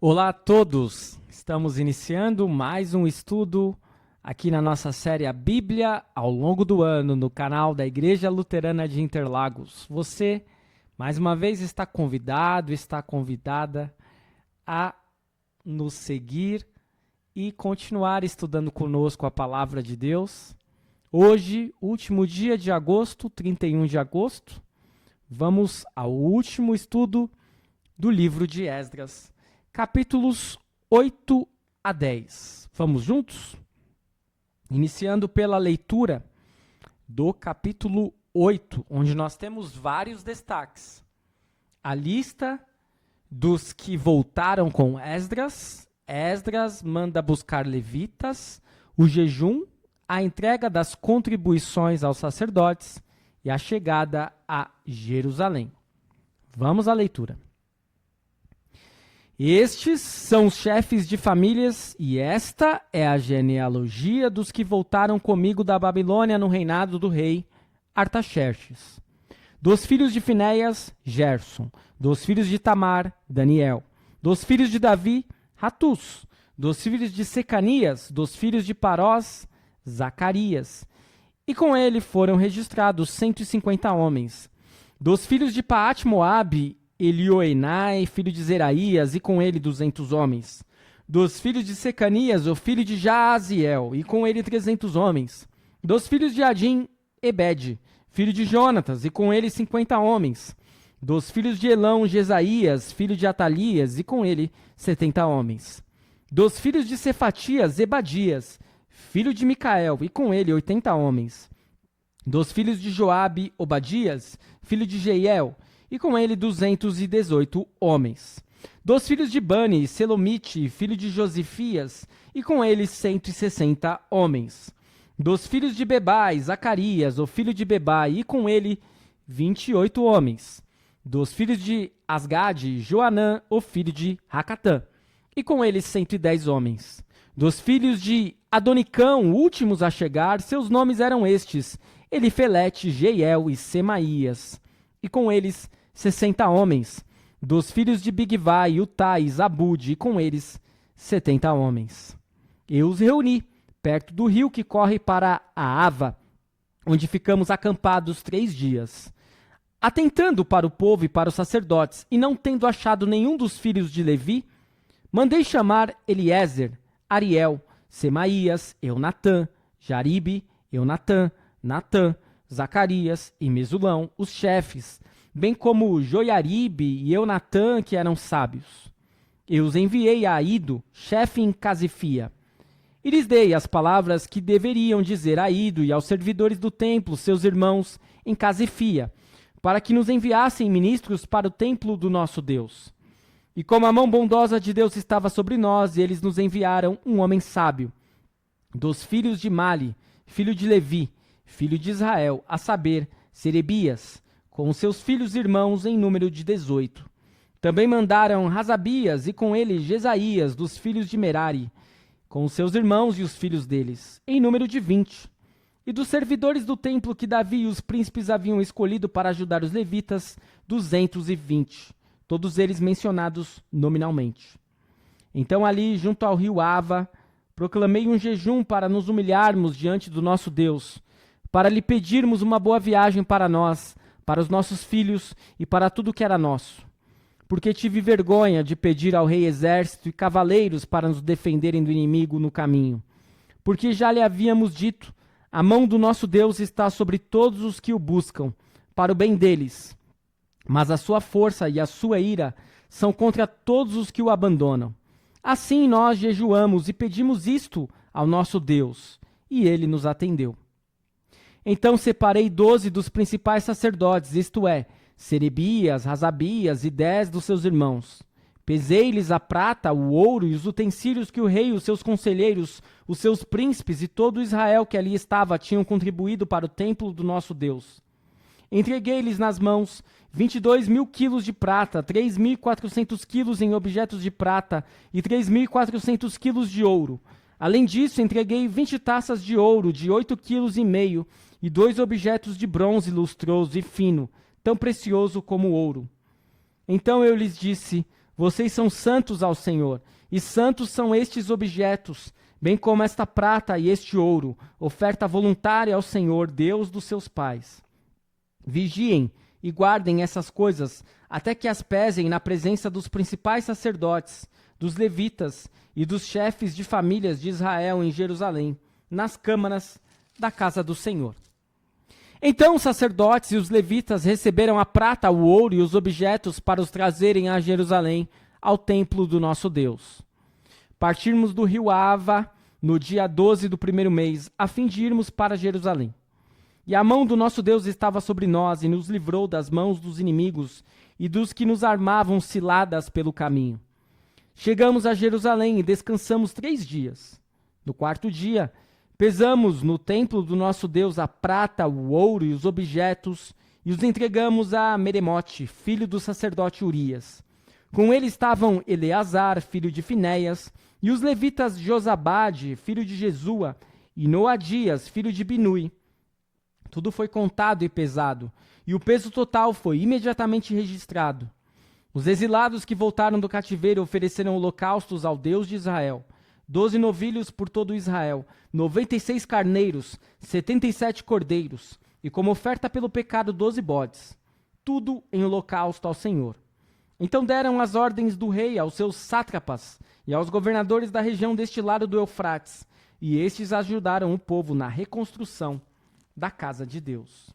Olá a todos! Estamos iniciando mais um estudo aqui na nossa série A Bíblia ao longo do ano no canal da Igreja Luterana de Interlagos. Você, mais uma vez, está convidado, está convidada a nos seguir e continuar estudando conosco a Palavra de Deus. Hoje, último dia de agosto, 31 de agosto, vamos ao último estudo do livro de Esdras, capítulos 8 a 10. Vamos juntos? Iniciando pela leitura do capítulo 8, onde nós temos vários destaques. A lista dos que voltaram com Esdras. Esdras manda buscar levitas, o jejum, a entrega das contribuições aos sacerdotes e a chegada a Jerusalém. Vamos à leitura. Estes são os chefes de famílias, e esta é a genealogia dos que voltaram comigo da Babilônia no reinado do rei Artaxerxes. Dos filhos de Finéias, Gerson. Dos filhos de Tamar, Daniel. Dos filhos de Davi, Ratus. Dos filhos de Secanias, dos filhos de Parós, Zacarias. E com ele foram registrados 150 homens. Dos filhos de Paate-Moabe, Elioenai, filho de Zeraías, e com ele 200 homens. Dos filhos de Secanias, o filho de Jaaziel, e com ele 300 homens. Dos filhos de Adim, Ebed, filho de Jonatas, e com ele 50 homens. Dos filhos de Elão, Jesaías, filho de Atalias, e com ele 70 homens. Dos filhos de Cefatias, Zebadias, filho de Micael, e com ele 80 homens. Dos filhos de Joabe, Obadias, filho de Jeiel, e com ele 218 homens. Dos filhos de Bani, Selomite, filho de Josifias, e com ele 160 homens. Dos filhos de Bebai, Zacarias, o filho de Bebai, e com ele 28 homens. Dos filhos de Asgade, Joanã, o filho de Racatã, e com ele 110 homens. Dos filhos de Adonicão, últimos a chegar, seus nomes eram estes: Elifelete, Jeiel e Semaías, e com eles 60 homens. Dos filhos de Bigvai, Utai, Zabud, e com eles 70 homens. Eu os reuni perto do rio que corre para a Ava, onde ficamos acampados 3 dias. Atentando para o povo e para os sacerdotes, e não tendo achado nenhum dos filhos de Levi, mandei chamar Eliezer, Ariel, Semaías, Eunatã, Jaribe, Eunatã, Natã, Zacarias e Mesulão, os chefes, bem como Joiaribe e Eunatã, que eram sábios. Eu os enviei a Ido, chefe em Casifia, e lhes dei as palavras que deveriam dizer a Ido e aos servidores do templo, seus irmãos, em Casifia, para que nos enviassem ministros para o templo do nosso Deus. E como a mão bondosa de Deus estava sobre nós, eles nos enviaram um homem sábio, dos filhos de Mali, filho de Levi, filho de Israel, a saber, Serebias, com seus filhos e irmãos em número de 18. Também mandaram Razabias e com ele Jesaías, dos filhos de Merari, com os seus irmãos e os filhos deles, em número de 20. E dos servidores do templo que Davi e os príncipes haviam escolhido para ajudar os levitas, 220, todos eles mencionados nominalmente. Então ali, junto ao rio Ava, proclamei um jejum para nos humilharmos diante do nosso Deus, para lhe pedirmos uma boa viagem para nós, para os nossos filhos e para tudo que era nosso. Porque tive vergonha de pedir ao rei exército e cavaleiros para nos defenderem do inimigo no caminho. Porque já lhe havíamos dito, a mão do nosso Deus está sobre todos os que o buscam, para o bem deles. Mas a sua força e a sua ira são contra todos os que o abandonam. Assim nós jejuamos e pedimos isto ao nosso Deus, e ele nos atendeu. Então separei 12 dos principais sacerdotes, isto é, Serebias, Razabias e 10 dos seus irmãos. Pesei-lhes a prata, o ouro e os utensílios que o rei e os seus conselheiros, os seus príncipes e todo Israel que ali estava tinham contribuído para o templo do nosso Deus. Entreguei-lhes nas mãos 22.000 quilos de prata, 3.400 quilos em objetos de prata e 3.400 quilos de ouro. Além disso, entreguei 20 taças de ouro de 8,5 quilos e 2 objetos de bronze lustroso e fino, tão precioso como o ouro. Então eu lhes disse: Vocês são santos ao Senhor, e santos são estes objetos, bem como esta prata e este ouro, oferta voluntária ao Senhor, Deus dos seus pais. Vigiem e guardem essas coisas, até que as pesem na presença dos principais sacerdotes, dos levitas e dos chefes de famílias de Israel em Jerusalém, nas câmaras da casa do Senhor. Então os sacerdotes e os levitas receberam a prata, o ouro e os objetos para os trazerem a Jerusalém, ao templo do nosso Deus. Partimos do rio Ava no dia 12 do primeiro mês, a fim de irmos para Jerusalém. E a mão do nosso Deus estava sobre nós e nos livrou das mãos dos inimigos e dos que nos armavam ciladas pelo caminho. Chegamos a Jerusalém e descansamos 3 dias. No 4º dia, pesamos no templo do nosso Deus a prata, o ouro e os objetos e os entregamos a Meremote, filho do sacerdote Urias. Com ele estavam Eleazar, filho de Finéias, e os levitas Josabade, filho de Jesua, e Noadias, filho de Binui. Tudo foi contado e pesado, e o peso total foi imediatamente registrado. Os exilados que voltaram do cativeiro ofereceram holocaustos ao Deus de Israel, 12 novilhos por todo Israel, 96 carneiros, 77 cordeiros, e como oferta pelo pecado 12 bodes, tudo em holocausto ao Senhor. Então deram as ordens do rei aos seus sátrapas e aos governadores da região deste lado do Eufrates, e estes ajudaram o povo na reconstrução da casa de Deus.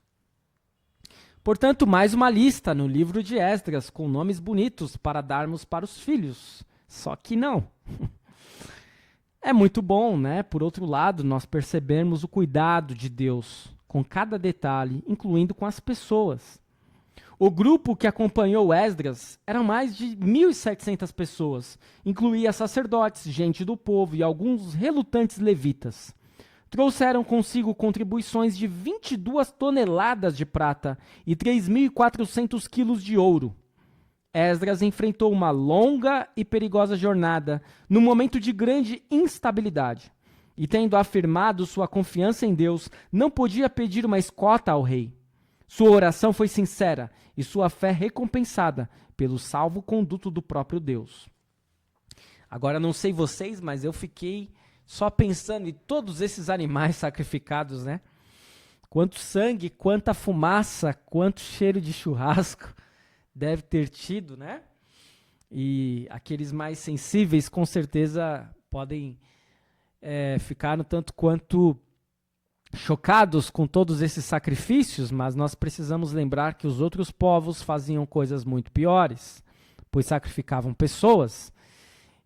Portanto, mais uma lista no livro de Esdras, com nomes bonitos para darmos para os filhos. Só que não. É muito bom, né? Por outro lado, nós percebemos o cuidado de Deus com cada detalhe, incluindo com as pessoas. O grupo que acompanhou Esdras eram mais de 1.700 pessoas, incluía sacerdotes, gente do povo e alguns relutantes levitas. Trouxeram consigo contribuições de 22 toneladas de prata e 3.400 quilos de ouro. Esdras enfrentou uma longa e perigosa jornada, num momento de grande instabilidade. E tendo afirmado sua confiança em Deus, não podia pedir uma escota ao rei. Sua oração foi sincera e sua fé recompensada pelo salvo-conduto do próprio Deus. Agora, não sei vocês, mas eu fiquei só pensando em todos esses animais sacrificados, né? Quanto sangue, quanta fumaça, quanto cheiro de churrasco deve ter tido, né? E aqueles mais sensíveis, com certeza, podem ficar um tanto quanto chocados com todos esses sacrifícios, mas nós precisamos lembrar que os outros povos faziam coisas muito piores, pois sacrificavam pessoas.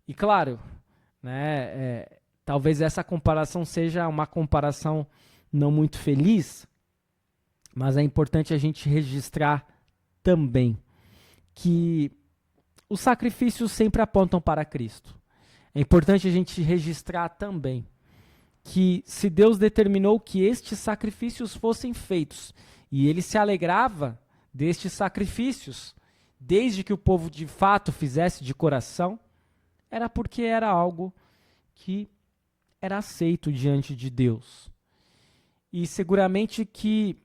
E claro, né, talvez essa comparação seja uma comparação não muito feliz, mas é importante a gente registrar também que os sacrifícios sempre apontam para Cristo. É importante a gente registrar também que se Deus determinou que estes sacrifícios fossem feitos e ele se alegrava destes sacrifícios, desde que o povo de fato fizesse de coração, era porque era algo que era aceito diante de Deus. E seguramente que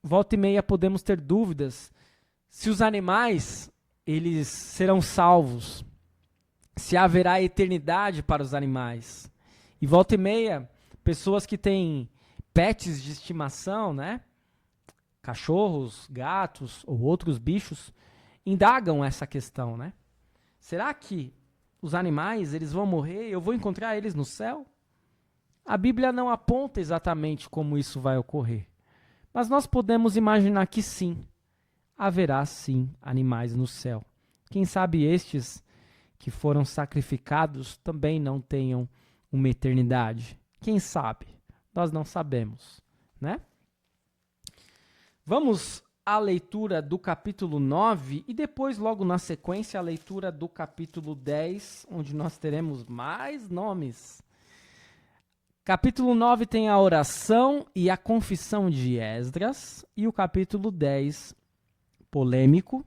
volta e meia podemos ter dúvidas se os animais eles serão salvos, se haverá eternidade para os animais. E volta e meia, pessoas que têm pets de estimação, né? Cachorros, gatos ou outros bichos, indagam essa questão, né? Será que os animais eles vão morrer e eu vou encontrar eles no céu? A Bíblia não aponta exatamente como isso vai ocorrer, mas nós podemos imaginar que sim, haverá sim animais no céu. Quem sabe estes que foram sacrificados também não tenham uma eternidade. Quem sabe? Nós não sabemos, né? Vamos à leitura do capítulo 9 e depois, logo na sequência, a leitura do capítulo 10, onde nós teremos mais nomes. Capítulo 9 tem a oração e a confissão de Esdras, e o capítulo 10, polêmico,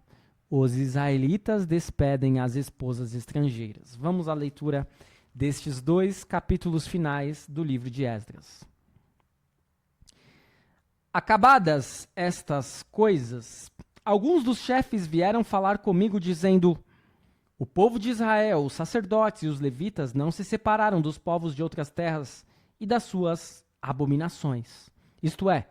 os israelitas despedem as esposas estrangeiras. Vamos à leitura destes 2 capítulos finais do livro de Esdras. Acabadas estas coisas, alguns dos chefes vieram falar comigo dizendo: O povo de Israel, os sacerdotes e os levitas não se separaram dos povos de outras terras e das suas abominações. Isto é,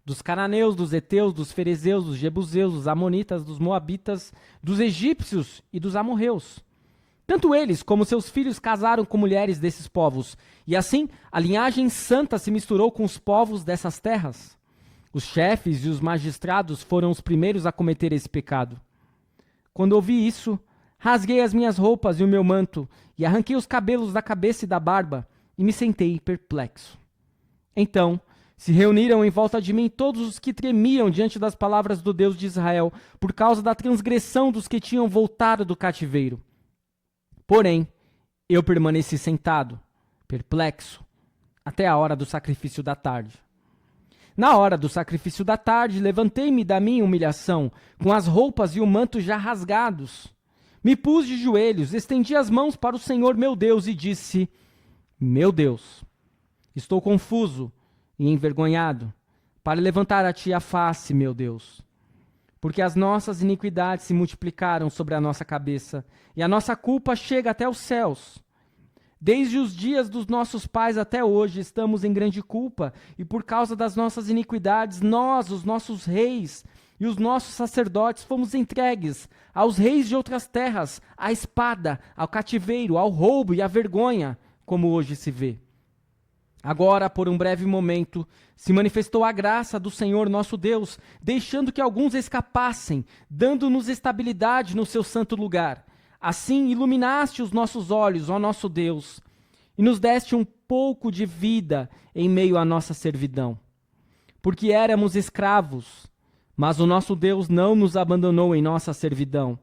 dos cananeus, dos heteus, dos ferezeus, dos jebuseus, dos amonitas, dos moabitas, dos egípcios e dos amorreus. Tanto eles como seus filhos casaram com mulheres desses povos, e assim a linhagem santa se misturou com os povos dessas terras. Os chefes e os magistrados foram os primeiros a cometer esse pecado. Quando ouvi isso, rasguei as minhas roupas e o meu manto, e arranquei os cabelos da cabeça e da barba, e me sentei perplexo. Então se reuniram em volta de mim todos os que tremiam diante das palavras do Deus de Israel, por causa da transgressão dos que tinham voltado do cativeiro. Porém, eu permaneci sentado, perplexo, até a hora do sacrifício da tarde. Na hora do sacrifício da tarde, levantei-me da minha humilhação, com as roupas e o manto já rasgados. Me pus de joelhos, estendi as mãos para o Senhor meu Deus e disse: Meu Deus, estou confuso e envergonhado, para levantar a ti a face, meu Deus. Porque as nossas iniquidades se multiplicaram sobre a nossa cabeça, e a nossa culpa chega até os céus. Desde os dias dos nossos pais até hoje estamos em grande culpa, e por causa das nossas iniquidades, nós, os nossos reis e os nossos sacerdotes, fomos entregues aos reis de outras terras, à espada, ao cativeiro, ao roubo e à vergonha, como hoje se vê. Agora, por um breve momento, se manifestou a graça do Senhor nosso Deus, deixando que alguns escapassem, dando-nos estabilidade no seu santo lugar. Assim iluminaste os nossos olhos, ó nosso Deus, e nos deste um pouco de vida em meio à nossa servidão. Porque éramos escravos, mas o nosso Deus não nos abandonou em nossa servidão.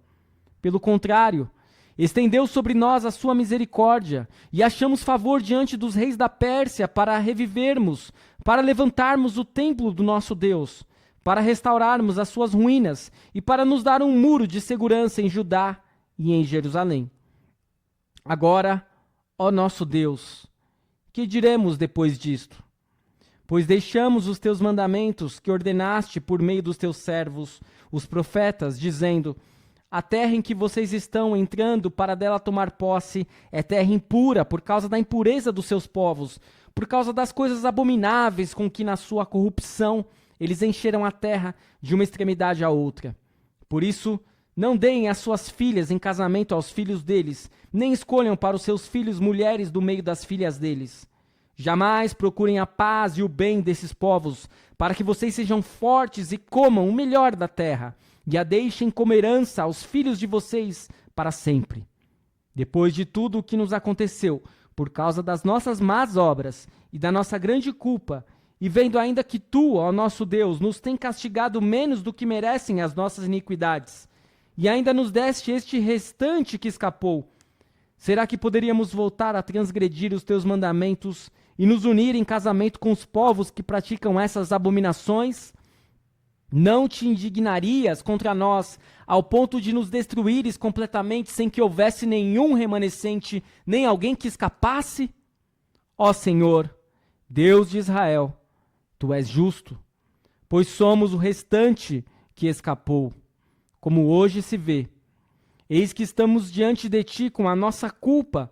Pelo contrário, estendeu sobre nós a sua misericórdia, e achamos favor diante dos reis da Pérsia para revivermos, para levantarmos o templo do nosso Deus, para restaurarmos as suas ruínas e para nos dar um muro de segurança em Judá e em Jerusalém. Agora, ó nosso Deus, que diremos depois disto? Pois deixamos os teus mandamentos que ordenaste por meio dos teus servos, os profetas, dizendo: a terra em que vocês estão entrando para dela tomar posse é terra impura por causa da impureza dos seus povos, por causa das coisas abomináveis com que na sua corrupção eles encheram a terra de uma extremidade à outra. Por isso, não deem as suas filhas em casamento aos filhos deles, nem escolham para os seus filhos mulheres do meio das filhas deles. Jamais procurem a paz e o bem desses povos, para que vocês sejam fortes e comam o melhor da terra, e a deixem como herança aos filhos de vocês para sempre. Depois de tudo o que nos aconteceu, por causa das nossas más obras e da nossa grande culpa, e vendo ainda que tu, ó nosso Deus, nos tem castigado menos do que merecem as nossas iniquidades, e ainda nos deste este restante que escapou, será que poderíamos voltar a transgredir os teus mandamentos e nos unir em casamento com os povos que praticam essas abominações? Não te indignarias contra nós ao ponto de nos destruíres completamente sem que houvesse nenhum remanescente, nem alguém que escapasse? Ó Senhor, Deus de Israel, tu és justo, pois somos o restante que escapou. Como hoje se vê, eis que estamos diante de ti com a nossa culpa,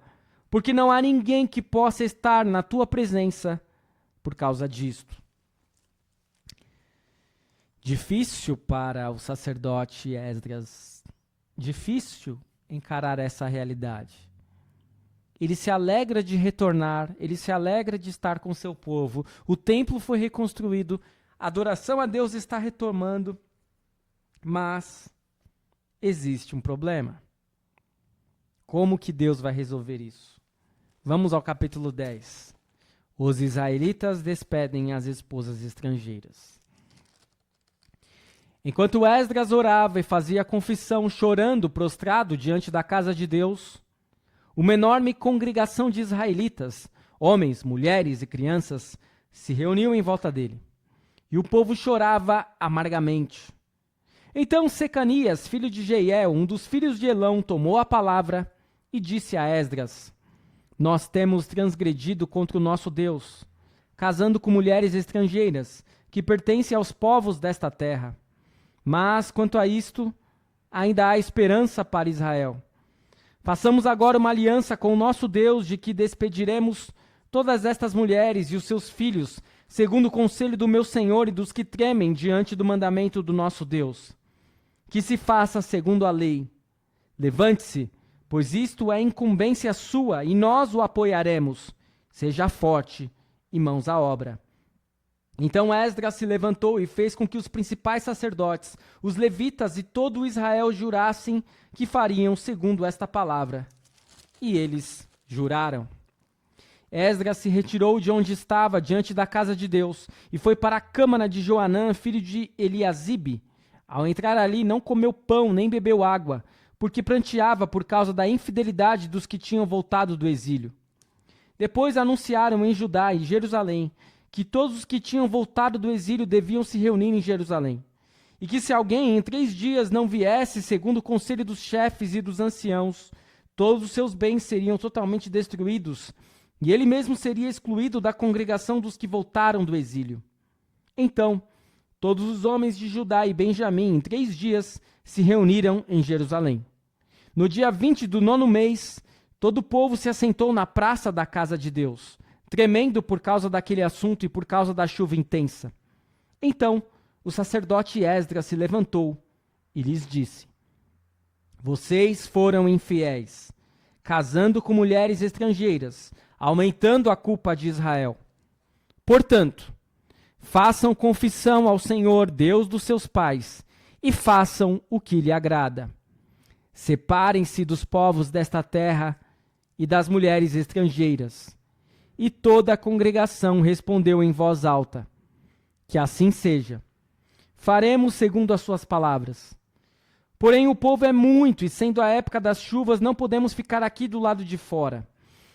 porque não há ninguém que possa estar na tua presença por causa disto. Difícil para o sacerdote Esdras, difícil encarar essa realidade. Ele se alegra de retornar, ele se alegra de estar com seu povo. O templo foi reconstruído, a adoração a Deus está retomando, mas existe um problema. Como que Deus vai resolver isso? Vamos ao capítulo 10. Os israelitas despedem as esposas estrangeiras. Enquanto Esdras orava e fazia confissão, chorando, prostrado diante da casa de Deus, uma enorme congregação de israelitas, homens, mulheres e crianças, se reuniu em volta dele. E o povo chorava amargamente. Então Secanias, filho de Jeiel, um dos filhos de Elão, tomou a palavra e disse a Esdras: nós temos transgredido contra o nosso Deus, casando com mulheres estrangeiras, que pertencem aos povos desta terra. Mas, quanto a isto, ainda há esperança para Israel. Façamos agora uma aliança com o nosso Deus, de que despediremos todas estas mulheres e os seus filhos, segundo o conselho do meu Senhor e dos que tremem diante do mandamento do nosso Deus. Que se faça segundo a lei. Levante-se, pois isto é incumbência sua, e nós o apoiaremos. Seja forte e mãos à obra. Então Esdras se levantou e fez com que os principais sacerdotes, os levitas e todo o Israel jurassem que fariam segundo esta palavra. E eles juraram. Esdras se retirou de onde estava, diante da casa de Deus, e foi para a câmara de Joanã, filho de Eliasibe. Ao entrar ali, não comeu pão, nem bebeu água, porque pranteava por causa da infidelidade dos que tinham voltado do exílio. Depois anunciaram em Judá e Jerusalém que todos os que tinham voltado do exílio deviam se reunir em Jerusalém, e que se alguém em 3 dias não viesse, segundo o conselho dos chefes e dos anciãos, todos os seus bens seriam totalmente destruídos, e ele mesmo seria excluído da congregação dos que voltaram do exílio. Então, todos os homens de Judá e Benjamim, em 3 dias, se reuniram em Jerusalém. No dia 20 do 9º mês, todo o povo se assentou na praça da casa de Deus, tremendo por causa daquele assunto e por causa da chuva intensa. Então, o sacerdote Esdras se levantou e lhes disse: Vocês foram infiéis, casando com mulheres estrangeiras, aumentando a culpa de Israel. Portanto, façam confissão ao Senhor, Deus dos seus pais, e façam o que lhe agrada. Separem-se dos povos desta terra e das mulheres estrangeiras. E toda a congregação respondeu em voz alta: Que assim seja. Faremos segundo as suas palavras. Porém, o povo é muito, e sendo a época das chuvas, não podemos ficar aqui do lado de fora.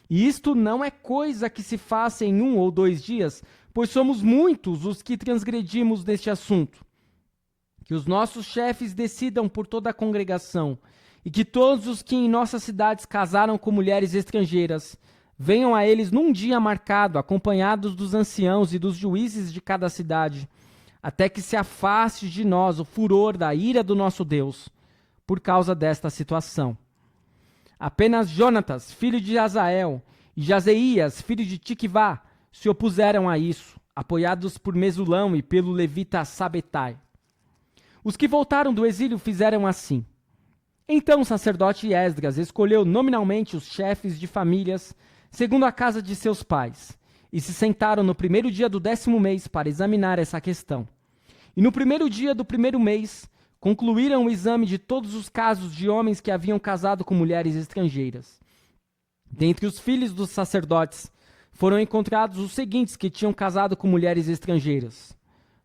E isto não é coisa que se faça em 1 ou 2 dias, pois somos muitos os que transgredimos neste assunto. Que os nossos chefes decidam por toda a congregação, e que todos os que em nossas cidades casaram com mulheres estrangeiras venham a eles num dia marcado, acompanhados dos anciãos e dos juízes de cada cidade, até que se afaste de nós o furor da ira do nosso Deus, por causa desta situação. Apenas Jonatas, filho de Azael, e Jazeías, filho de Tiquivá, se opuseram a isso, apoiados por Mesulão e pelo levita Sabetai. Os que voltaram do exílio fizeram assim. Então o sacerdote Esdras escolheu nominalmente os chefes de famílias, segundo a casa de seus pais, e se sentaram no 1º dia do 10º mês para examinar essa questão. E no 1º dia do 1º mês, concluíram o exame de todos os casos de homens que haviam casado com mulheres estrangeiras. Dentre os filhos dos sacerdotes, foram encontrados os seguintes que tinham casado com mulheres estrangeiras: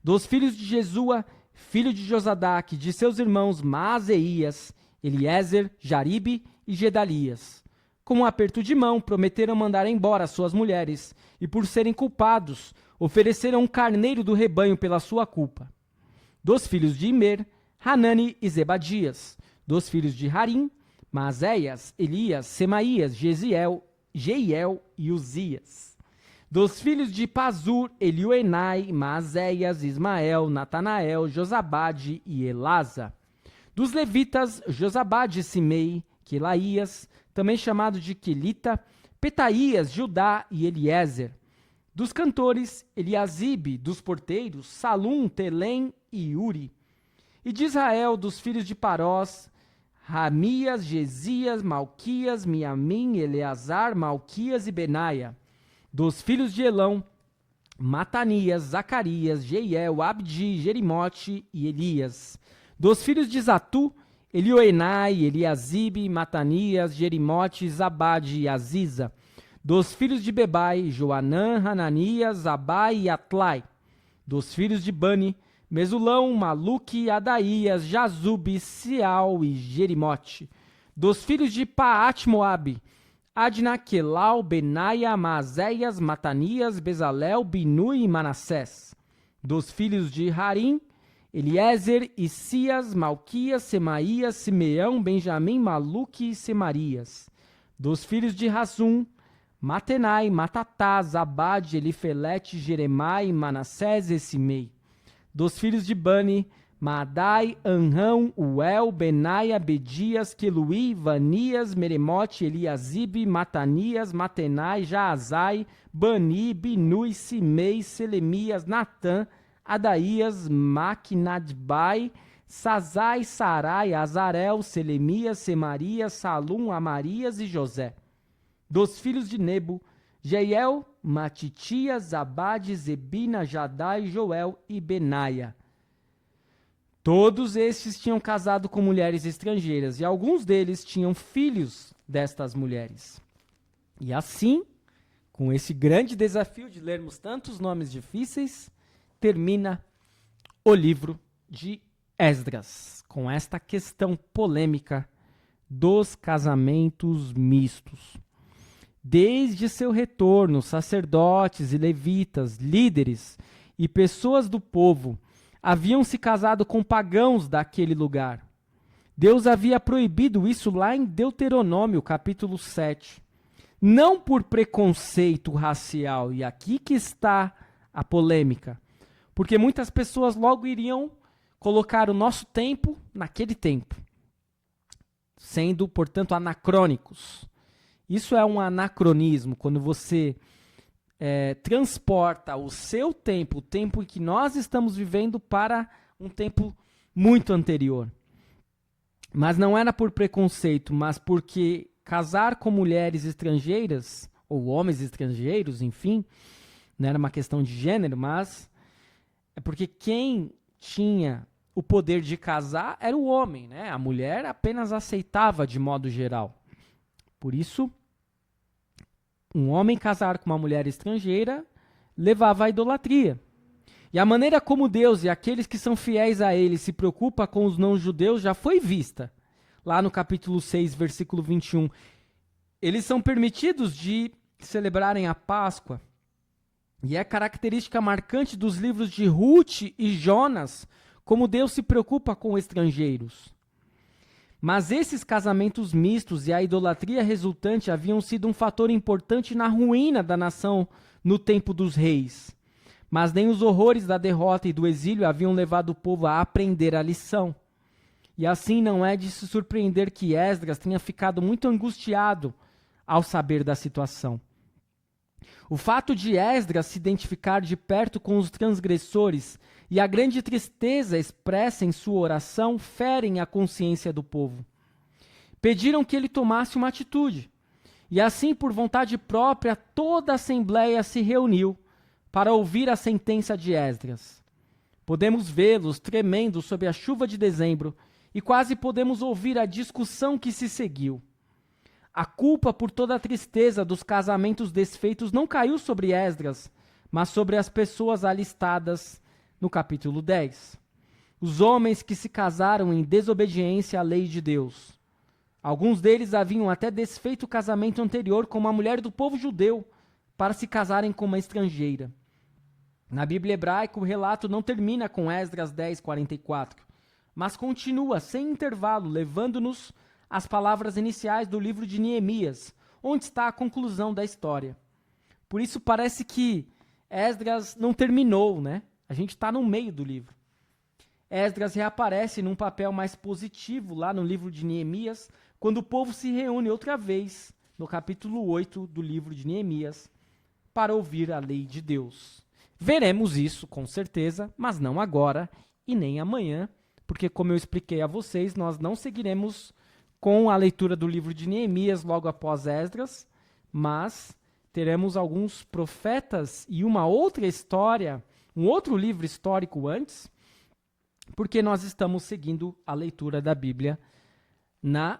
dos filhos de Jesua, filho de Josadaque, de seus irmãos Maaseías, Eliezer, Jaribe e Gedalias. Com um aperto de mão, prometeram mandar embora suas mulheres, e por serem culpados, ofereceram um carneiro do rebanho pela sua culpa. Dos filhos de Imer, Hanani e Zebadias. Dos filhos de Harim, Maazéias, Elias, Semaías, Jeiel e Uzias. Dos filhos de Pazur, Elioenai, Maazéias, Ismael, Natanael, Josabade e Elasa. Dos levitas, Josabade, Simei, Quelaías, também chamado de Quelita, Petaías, Judá e Eliezer. Dos cantores, Eliasibe. Dos porteiros, Salum, Telém e Uri. E de Israel, dos filhos de Parós, Ramias, Gesias, Malquias, Miamim, Eleazar, Malquias e Benaia. Dos filhos de Elão, Matanias, Zacarias, Jeiel, Abdi, Jerimote e Elias. Dos filhos de Zatu, Elioenai, Eliasibe, Matanias, Jerimote, Zabade e Aziza. Dos filhos de Bebai, Joanã, Hananias, Zabai e Atlai. Dos filhos de Bani, Mesulão, Maluque, Adaías, Jazube, Sial e Jerimote. Dos filhos de Paat-Moabe, Adna, Quelau, Benaia, Maazéias, Matanias, Bezalel, Binu e Manassés. Dos filhos de Harim, Eliezer, Isias, Malquias, Semaías, Simeão, Benjamim, Maluque e Semarias. Dos filhos de Razum, Matenai, Matatá, Zabade, Elifelete, Jeremai, Manassés e Simei. Dos filhos de Bani, Maadai, Anrão, Uel, Benaia, Bedias, Queluí, Vanias, Meremote, Eliasibe, Matanias, Matenai, Jaazai, Bani, Binui, Simei, Selemias, Natã, Adaías, Maquinadbai, Sazai, Sarai, Azarel, Selemias, Semarias, Salum, Amarias e José. Dos filhos de Nebo, Jeiel, Matitias, Zabade, Zebina, Jadai, Joel e Benaia. Todos estes tinham casado com mulheres estrangeiras e alguns deles tinham filhos destas mulheres. E assim, com esse grande desafio de lermos tantos nomes difíceis, termina o livro de Esdras, com esta questão polêmica dos casamentos mistos. Desde seu retorno, sacerdotes e levitas, líderes e pessoas do povo haviam se casado com pagãos daquele lugar. Deus havia proibido isso lá em Deuteronômio, capítulo 7. Não por preconceito racial, e aqui que está a polêmica, porque muitas pessoas logo iriam colocar o nosso tempo naquele tempo, sendo, portanto, anacrônicos. Isso é um anacronismo, quando você transporta o seu tempo, o tempo em que nós estamos vivendo, para um tempo muito anterior. Mas não era por preconceito, mas porque casar com mulheres estrangeiras, ou homens estrangeiros, enfim, não era uma questão de gênero, mas é porque quem tinha o poder de casar era o homem, né? A mulher apenas aceitava de modo geral. Por isso, um homem casar com uma mulher estrangeira levava à idolatria. E a maneira como Deus e aqueles que são fiéis a Ele se preocupam com os não-judeus já foi vista. Lá no capítulo 6, versículo 21. Eles são permitidos de celebrarem a Páscoa. E é característica marcante dos livros de Ruth e Jonas como Deus se preocupa com estrangeiros. Mas esses casamentos mistos e a idolatria resultante haviam sido um fator importante na ruína da nação no tempo dos reis. Mas nem os horrores da derrota e do exílio haviam levado o povo a aprender a lição. E assim não é de se surpreender que Esdras tenha ficado muito angustiado ao saber da situação. O fato de Esdras se identificar de perto com os transgressores e a grande tristeza expressa em sua oração ferem a consciência do povo. Pediram que ele tomasse uma atitude. E assim, por vontade própria, toda a assembleia se reuniu para ouvir a sentença de Esdras. Podemos vê-los tremendo sob a chuva de dezembro e quase podemos ouvir a discussão que se seguiu. A culpa por toda a tristeza dos casamentos desfeitos não caiu sobre Esdras, mas sobre as pessoas alistadas no capítulo 10. Os homens que se casaram em desobediência à lei de Deus. Alguns deles haviam até desfeito o casamento anterior com uma mulher do povo judeu para se casarem com uma estrangeira. Na Bíblia hebraica, o relato não termina com Esdras 10, 44, mas continua sem intervalo, levando-nos às palavras iniciais do livro de Neemias, onde está a conclusão da história. Por isso parece que Esdras não terminou, né? A gente está no meio do livro. Esdras reaparece num papel mais positivo lá no livro de Neemias, quando o povo se reúne outra vez, no capítulo 8 do livro de Neemias, para ouvir a lei de Deus. Veremos isso, com certeza, mas não agora e nem amanhã, porque, como eu expliquei a vocês, nós não seguiremos com a leitura do livro de Neemias logo após Esdras, mas teremos alguns profetas e uma outra história, um outro livro histórico antes, porque nós estamos seguindo a leitura da Bíblia na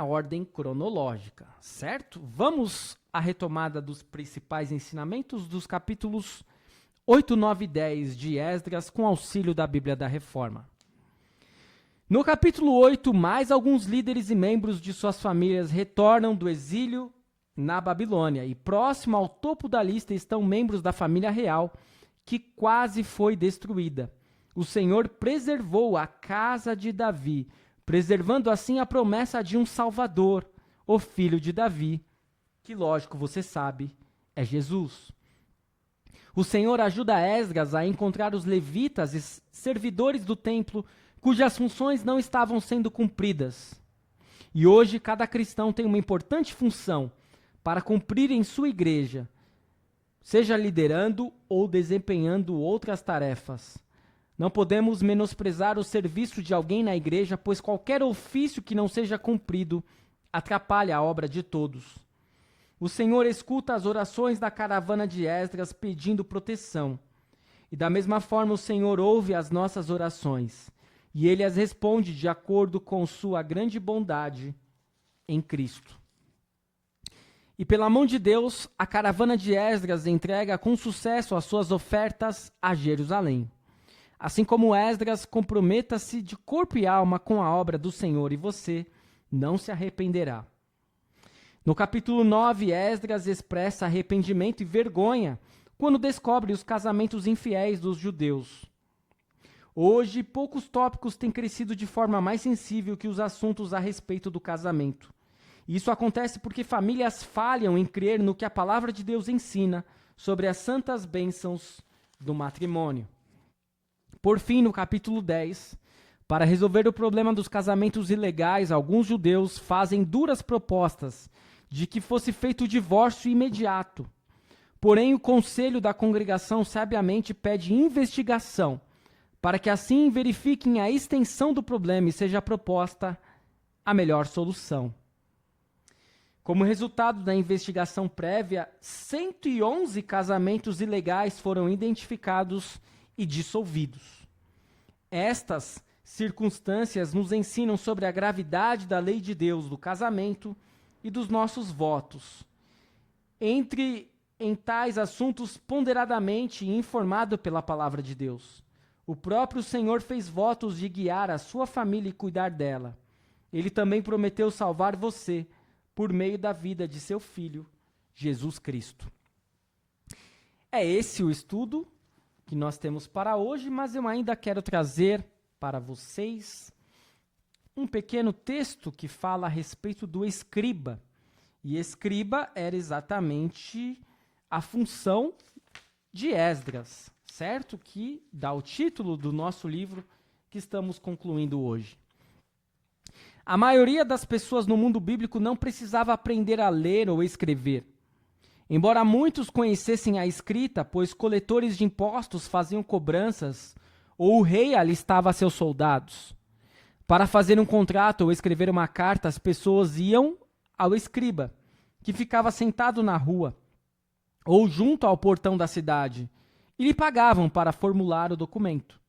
ordem cronológica, certo? Vamos à retomada dos principais ensinamentos dos capítulos 8, 9 e 10 de Esdras, com auxílio da Bíblia da Reforma. No capítulo 8, mais alguns líderes e membros de suas famílias retornam do exílio na Babilônia, e próximo ao topo da lista estão membros da família real, que quase foi destruída. O Senhor preservou a casa de Davi, preservando assim a promessa de um Salvador, o filho de Davi, que, lógico, você sabe, é Jesus. O Senhor ajuda Esdras a encontrar os levitas e servidores do templo cujas funções não estavam sendo cumpridas. E hoje cada cristão tem uma importante função para cumprir em sua igreja, seja liderando ou desempenhando outras tarefas. Não podemos menosprezar o serviço de alguém na igreja, pois qualquer ofício que não seja cumprido atrapalha a obra de todos. O Senhor escuta as orações da caravana de Esdras pedindo proteção. E da mesma forma o Senhor ouve as nossas orações, e Ele as responde de acordo com sua grande bondade em Cristo. E pela mão de Deus, a caravana de Esdras entrega com sucesso as suas ofertas a Jerusalém. Assim como Esdras, comprometa-se de corpo e alma com a obra do Senhor, e você não se arrependerá. No capítulo 9, Esdras expressa arrependimento e vergonha quando descobre os casamentos infiéis dos judeus. Hoje, poucos tópicos têm crescido de forma mais sensível que os assuntos a respeito do casamento. Isso acontece porque famílias falham em crer no que a palavra de Deus ensina sobre as santas bênçãos do matrimônio. Por fim, no capítulo 10, para resolver o problema dos casamentos ilegais, alguns judeus fazem duras propostas de que fosse feito o divórcio imediato. Porém, o conselho da congregação sabiamente pede investigação, para que assim verifiquem a extensão do problema e seja proposta a melhor solução. Como resultado da investigação prévia, 111 casamentos ilegais foram identificados e dissolvidos. Estas circunstâncias nos ensinam sobre a gravidade da lei de Deus do casamento e dos nossos votos. Entre em tais assuntos ponderadamente e informado pela palavra de Deus. O próprio Senhor fez votos de guiar a sua família e cuidar dela. Ele também prometeu salvar você por meio da vida de seu Filho, Jesus Cristo. É esse o estudo que nós temos para hoje, mas eu ainda quero trazer para vocês um pequeno texto que fala a respeito do escriba. E escriba era exatamente a função de Esdras, certo? Que dá o título do nosso livro que estamos concluindo hoje. A maioria das pessoas no mundo bíblico não precisava aprender a ler ou escrever. Embora muitos conhecessem a escrita, pois coletores de impostos faziam cobranças, ou o rei alistava seus soldados. Para fazer um contrato ou escrever uma carta, as pessoas iam ao escriba, que ficava sentado na rua, ou junto ao portão da cidade, e lhe pagavam para formular o documento.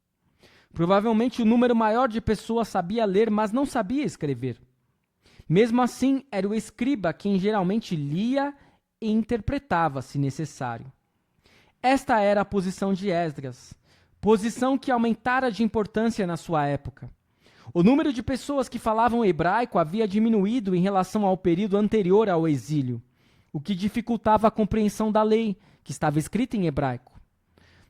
Provavelmente o número maior de pessoas sabia ler, mas não sabia escrever. Mesmo assim, era o escriba quem geralmente lia e interpretava, se necessário. Esta era a posição de Esdras, posição que aumentara de importância na sua época. O número de pessoas que falavam hebraico havia diminuído em relação ao período anterior ao exílio, o que dificultava a compreensão da lei, que estava escrita em hebraico.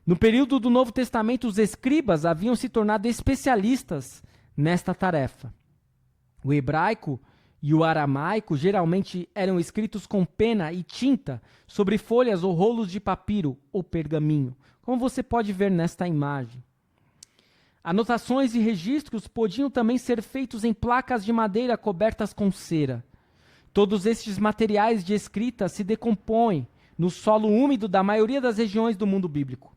No período do Novo Testamento, os escribas haviam se tornado especialistas nesta tarefa. O hebraico e o aramaico geralmente eram escritos com pena e tinta sobre folhas ou rolos de papiro ou pergaminho, como você pode ver nesta imagem. Anotações e registros podiam também ser feitos em placas de madeira cobertas com cera. Todos estes materiais de escrita se decompõem no solo úmido da maioria das regiões do mundo bíblico.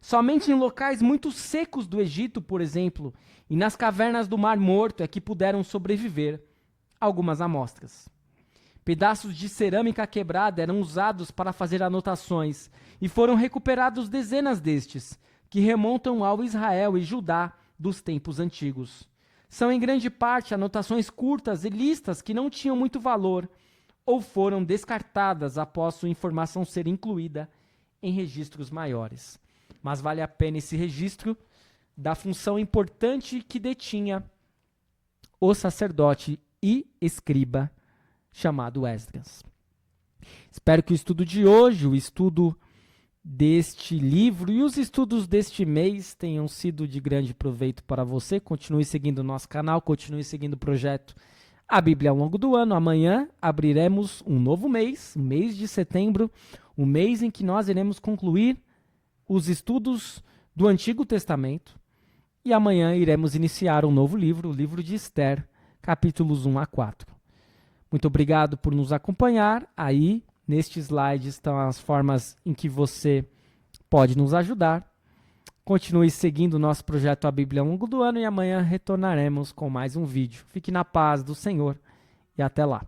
Somente em locais muito secos do Egito, por exemplo, e nas cavernas do Mar Morto é que puderam sobreviver algumas amostras. Pedaços de cerâmica quebrada eram usados para fazer anotações e foram recuperados dezenas destes, que remontam ao Israel e Judá dos tempos antigos. São em grande parte anotações curtas e listas que não tinham muito valor ou foram descartadas após sua informação ser incluída em registros maiores. Mas vale a pena esse registro da função importante que detinha o sacerdote e escriba chamado Esdras. Espero que o estudo de hoje, o estudo deste livro e os estudos deste mês tenham sido de grande proveito para você. Continue seguindo o nosso canal, continue seguindo o projeto A Bíblia ao longo do ano. Amanhã abriremos um novo mês, o mês de setembro, um mês em que nós iremos concluir os estudos do Antigo Testamento e amanhã iremos iniciar um novo livro, o livro de Esther, capítulos 1 a 4. Muito obrigado por nos acompanhar. Aí, neste slide, estão as formas em que você pode nos ajudar. Continue seguindo o nosso projeto A Bíblia ao longo do ano e amanhã retornaremos com mais um vídeo. Fique na paz do Senhor e até lá.